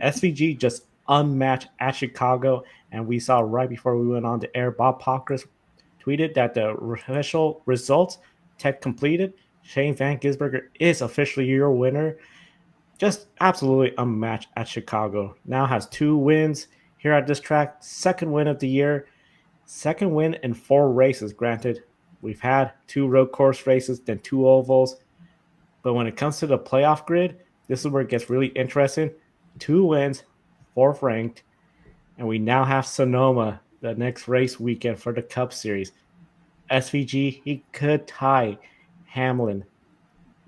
SVG just unmatched at Chicago, and we saw right before we went on the air, Bob Pockris tweeted that the official results tech completed. Shane van Gisbergen is officially your winner. Just absolutely unmatched at Chicago. Now has 2 wins here at this track, second win of the year, second win in 4 races. Granted, we've had 2 road course races, then 2 ovals, but when it comes to the playoff grid, this is where it gets really interesting. 2 wins, fourth ranked, and we now have Sonoma the next race weekend for the Cup Series. SVG, he could tie Hamlin,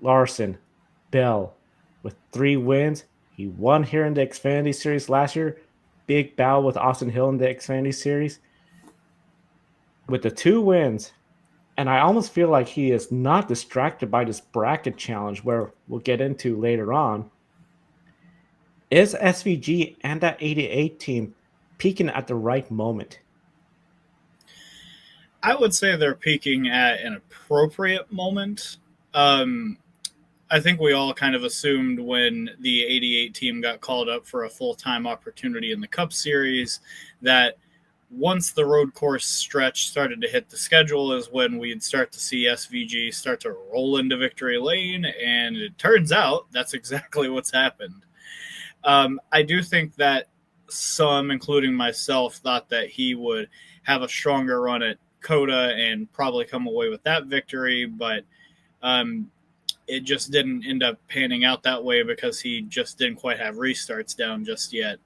Larson, Bell with 3 wins. He won here in the Xfinity Series last year. Big battle with Austin Hill in the Xfinity Series. With the 2 wins, and I almost feel like he is not distracted by this bracket challenge where we'll get into later on. Is SVG and that 88 team peaking at the right moment? I would say they're peaking at an appropriate moment. I think we all kind of assumed when the 88 team got called up for a full-time opportunity in the Cup Series that once the road course stretch started to hit the schedule is when we'd start to see SVG start to roll into victory lane, and it turns out that's exactly what's happened. I do think that some, including myself, thought that he would have a stronger run at Coda and probably come away with that victory, but it just didn't end up panning out that way because he just didn't quite have restarts down just yet.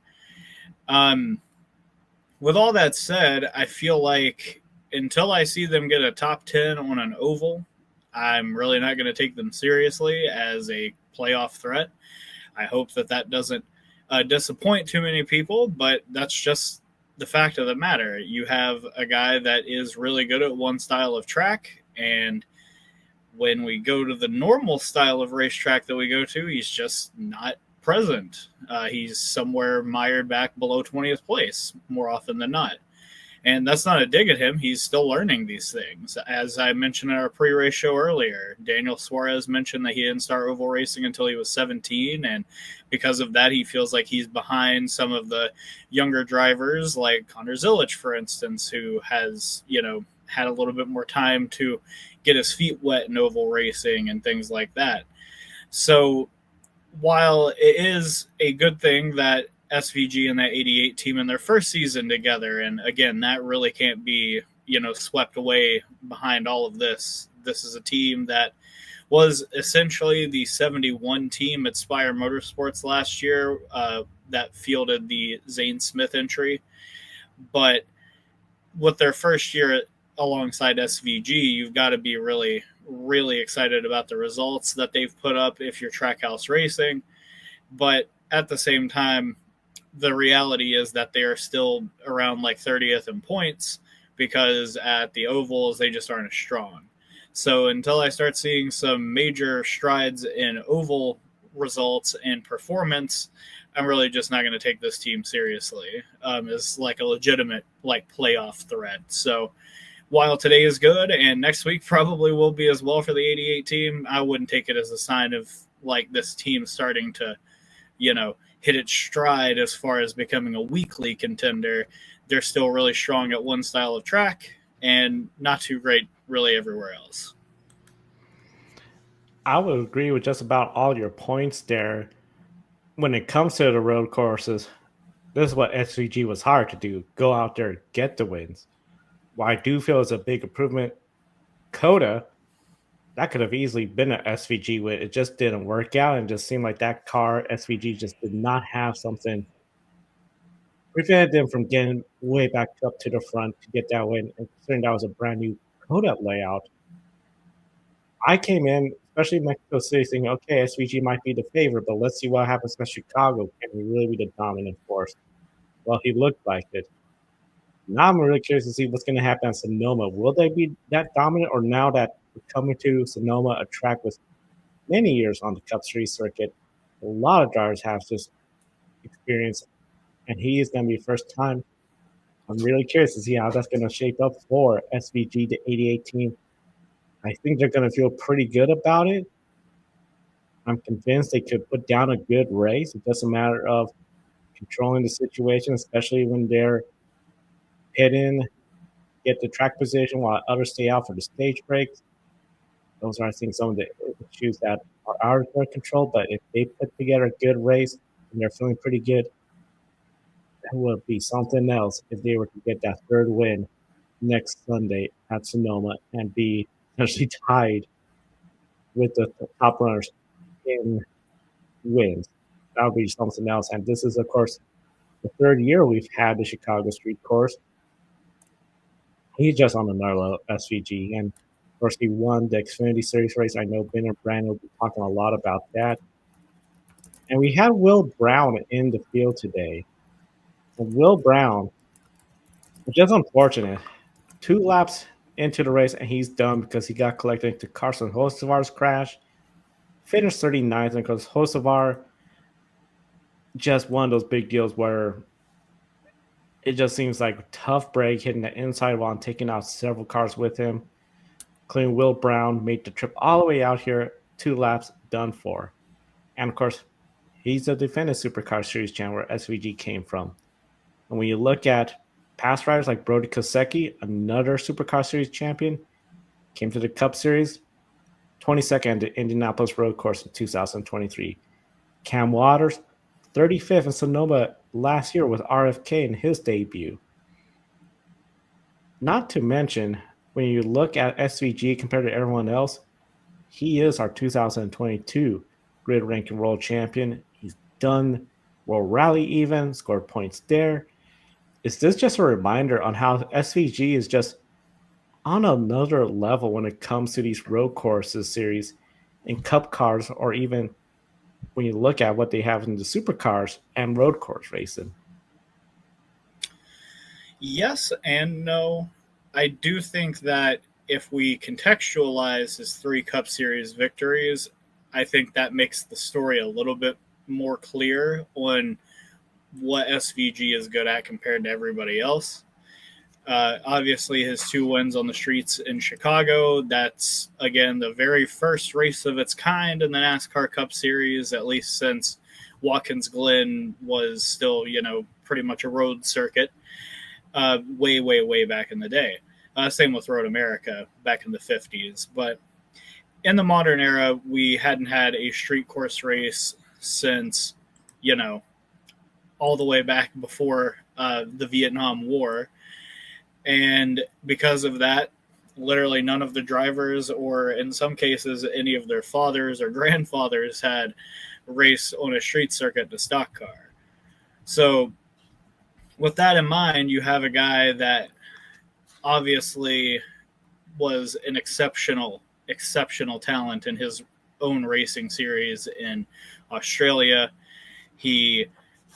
With all that said, I feel like until I see them get a top 10 on an oval, I'm really not going to take them seriously as a playoff threat. I hope that doesn't disappoint too many people, but that's just the fact of the matter. You have a guy that is really good at one style of track, and when we go to the normal style of racetrack that we go to, he's just not present. He's somewhere mired back below 20th place more often than not. And that's not a dig at him. He's still learning these things. As I mentioned in our pre-race show earlier, Daniel Suarez mentioned that he didn't start oval racing until he was 17, and because of that, he feels like he's behind some of the younger drivers like Connor Zilic, for instance, who has, had a little bit more time to get his feet wet in oval racing and things like that. So while it is a good thing that SVG and that 88 team in their first season together, and again, that really can't be, swept away behind all of this. This is a team that was essentially the 71 team at Spire Motorsports last year that fielded the Zane Smith entry. But with their first year alongside SVG, you've got to be really, really excited about the results that they've put up if you're Trackhouse Racing. But at the same time, the reality is that they are still around like 30th in points because at the ovals, they just aren't as strong. So until I start seeing some major strides in oval results and performance, I'm really just not going to take this team seriously as like a legitimate like playoff threat. So while today is good and next week probably will be as well for the 88 team, I wouldn't take it as a sign of like this team starting to, hit its stride as far as becoming a weekly contender. They're still really strong at one style of track and not too great really everywhere else. I would agree with just about all your points there. When it comes to the road courses, this is what SVG was hired to do: go out there and get the wins. While I do feel it's a big improvement, Coda, that could have easily been an SVG win. It just didn't work out, and just seemed like that car, SVG, just did not have something prevented them from getting way back up to the front to get that win. And considering that was a brand new Coda layout, I came in, especially Mexico City, thinking, okay, SVG might be the favorite, but let's see what happens with Chicago. Can he really be the dominant force? Well, he looked like it. Now I'm really curious to see what's going to happen at Sonoma. Will they be that dominant, or now that we're coming to Sonoma, a track with many years on the Cup Series circuit, a lot of drivers have this experience, and he is going to be first time. I'm really curious to see how that's going to shape up for SVG, the 88 team. I think they're going to feel pretty good about it. I'm convinced they could put down a good race. It doesn't matter of controlling the situation, especially when they're hidden, get the track position while others stay out for the stage breaks. Those are, I think, some of the issues that are out of their control. But if they put together a good race and they're feeling pretty good, that would be something else if they were to get that third win next Sunday at Sonoma and be essentially tied with the top runners in wins. That would be something else. And this is, of course, the third year we've had the Chicago Street Course. He's just on another level, SVG. And of course, he won the Xfinity Series race. I know Ben and Brandon will be talking a lot about that. And we had Will Brown in the field today. And Will Brown, just unfortunate, 2 laps into the race, and he's done because he got collected into Carson Hocevar's crash. Finished 39th, and because Hocevar, just one of those big deals where it just seems like a tough break, hitting the inside while taking out several cars with him. Including Will Brown made the trip all the way out here, 2 laps done for. And of course, he's the defending Supercar Series champ where SVG came from. And when you look at past riders like Brody Kosecki, another Supercar Series champion, came to the Cup Series, 22nd at the Indianapolis Road Course in 2023. Cam Waters, 35th in Sonoma last year with RFK in his debut. Not to mention, when you look at SVG compared to everyone else, he is our 2022 grid ranking world champion. He's done World Rally even, scored points there. Is this just a reminder on how SVG is just on another level when it comes to these road courses series and cup cars, or even when you look at what they have in the supercars and road course racing? Yes and no. I do think that if we contextualize his 3 Cup Series victories, I think that makes the story a little bit more clear on what SVG is good at compared to everybody else. Obviously, his 2 wins on the streets in Chicago. That's, again, the very first race of its kind in the NASCAR Cup Series, at least since Watkins Glen was still, pretty much a road circuit way, way, way back in the day. Same with Road America back in the 50s. But in the modern era, we hadn't had a street course race since, all the way back before the Vietnam War. And because of that, literally none of the drivers, or in some cases, any of their fathers or grandfathers, had raced on a street circuit in a stock car. So with that in mind, you have a guy that obviously was an exceptional talent in his own racing series in Australia. He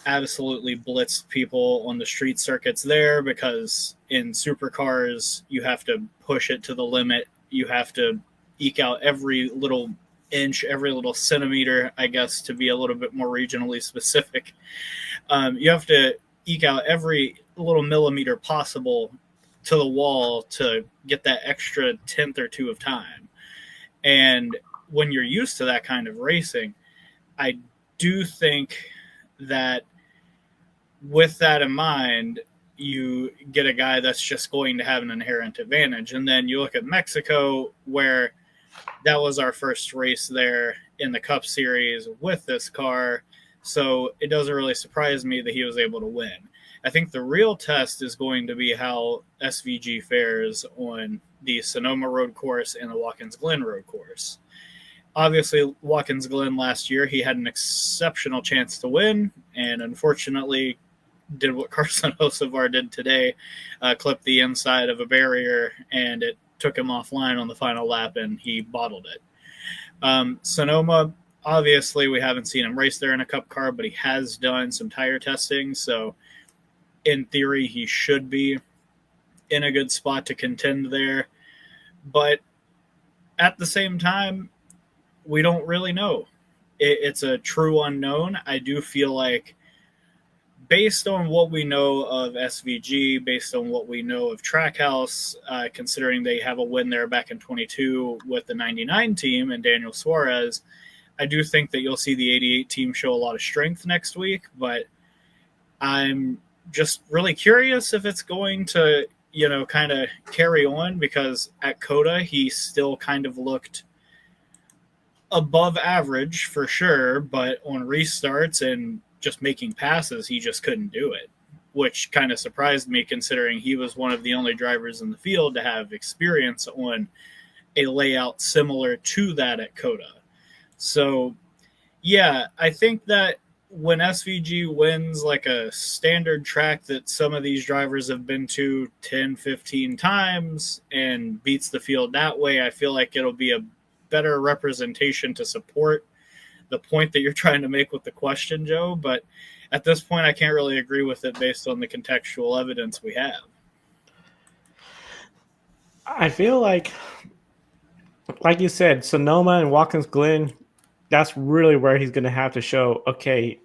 absolutely blitzed people on the street circuits there, because in supercars you have to push it to the limit. You have to eke out every little inch, every little centimeter, I guess, to be a little bit more regionally specific. You have to eke out every little millimeter possible to the wall to get that extra tenth or two of time. And when you're used to that kind of racing, I do think that with that in mind, you get a guy that's just going to have an inherent advantage. And then you look at Mexico, where that was our first race there in the Cup Series with this car. So it doesn't really surprise me that he was able to win. I think the real test is going to be how SVG fares on the Sonoma road course and the Watkins Glen road course. Obviously, Watkins Glen last year, he had an exceptional chance to win, and unfortunately did what Carson Hocevar did today, clipped the inside of a barrier, and it took him offline on the final lap, and he bottled it. Sonoma, obviously, we haven't seen him race there in a Cup car, but he has done some tire testing, so in theory, he should be in a good spot to contend there. But at the same time, we don't really know. It's a true unknown. I do feel like, based on what we know of SVG, based on what we know of Trackhouse, considering they have a win there back in 22 with the 99 team and Daniel Suarez, I do think that you'll see the 88 team show a lot of strength next week. But I'm just really curious if it's going to, kind of carry on, because at Coda, he still kind of looked above average for sure, but on restarts and just making passes, he just couldn't do it, which kind of surprised me considering he was one of the only drivers in the field to have experience on a layout similar to that at Coda. So, yeah, I think that when SVG wins like a standard track that some of these drivers have been to 10, 15 times and beats the field that way, I feel like it'll be a better representation to support the point that you're trying to make with the question, Joe. But at this point, I can't really agree with it based on the contextual evidence we have. I feel like you said, Sonoma and Watkins Glen, that's really where he's going to have to show, okay,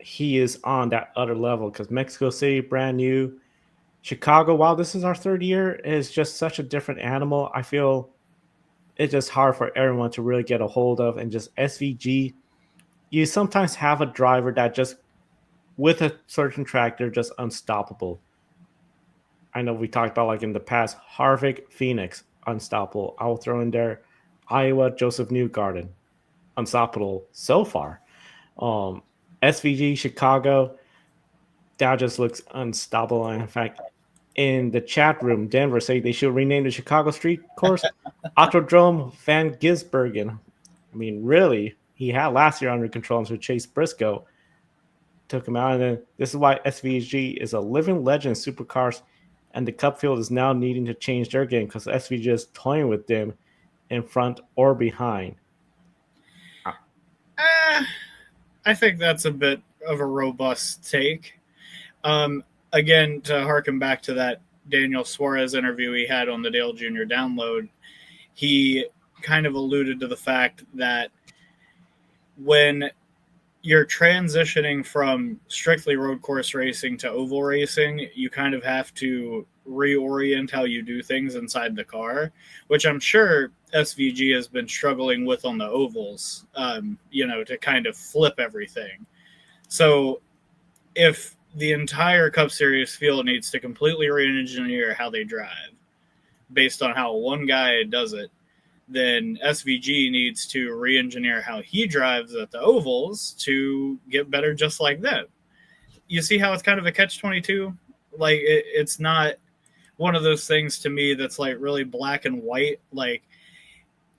he is on that other level, because Mexico City, brand new. Chicago, while this is our third year, is just such a different animal. I feel it's just hard for everyone to really get a hold of. And just SVG, you sometimes have a driver that just, with a certain track, they're just unstoppable. I know we talked about, like, in the past, Harvick, Phoenix, unstoppable. I'll throw in there Iowa, Joseph Newgarden, unstoppable so far. Um, SVG, Chicago, that just looks unstoppable. And in fact, in the chat room, Denver say they should rename the Chicago Street Course Autodrome Van Gisbergen. I mean, really, he had last year under control until Chase Briscoe took him out. And then this is why SVG is a living legend in supercars, and the Cup field is now needing to change their game because SVG is toying with them in front or behind. I think that's a bit of a robust take. Again, to harken back to that Daniel Suarez interview he had on the Dale Jr. Download, he kind of alluded to the fact that when you're transitioning from strictly road course racing to oval racing, you kind of have to reorient how you do things inside the car, which I'm sure SVG has been struggling with on the ovals, to kind of flip everything. So if the entire Cup Series field needs to completely re-engineer how they drive based on how one guy does it, then SVG needs to re-engineer how he drives at the ovals to get better just like them. You see how it's kind of a catch-22? Like, it's not one of those things to me that's like really black and white. Like,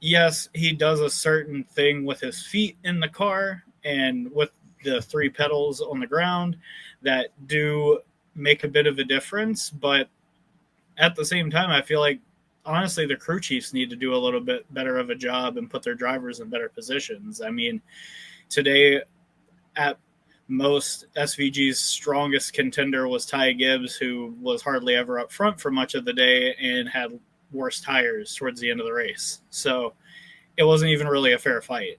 yes, he does a certain thing with his feet in the car and with the three pedals on the ground that do make a bit of a difference. But at the same time, I feel like, honestly, the crew chiefs need to do a little bit better of a job and put their drivers in better positions. I mean, today, at most, SVG's strongest contender was Ty Gibbs, who was hardly ever up front for much of the day and had worse tires towards the end of the race. So it wasn't even really a fair fight.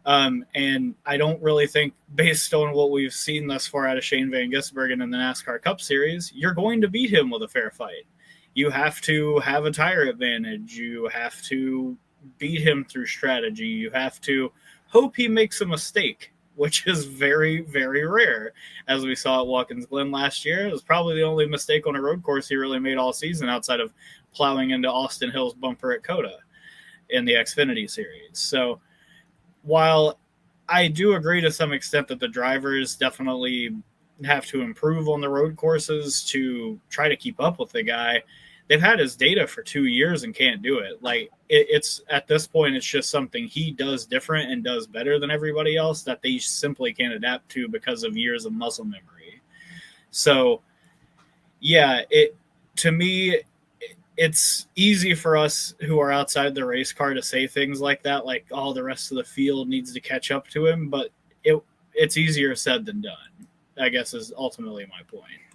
And I don't really think, based on what we've seen thus far out of Shane van Gisbergen in the NASCAR Cup Series, you're going to beat him with a fair fight. You have to have a tire advantage. You have to beat him through strategy. You have to hope he makes a mistake, which is very, very rare. As we saw at Watkins Glen last year, it was probably the only mistake on a road course he really made all season outside of plowing into Austin Hill's bumper at Coda in the Xfinity Series. So while I do agree to some extent that the drivers definitely have to improve on the road courses to try to keep up with the guy, they've had his data for 2 years and can't do it. Like, it's at this point, it's just something he does different and does better than everybody else that they simply can't adapt to because of years of muscle memory. So, yeah, to me, it's easy for us who are outside the race car to say things like that, like, oh, the rest of the field needs to catch up to him, but it's easier said than done, I guess, is ultimately my point.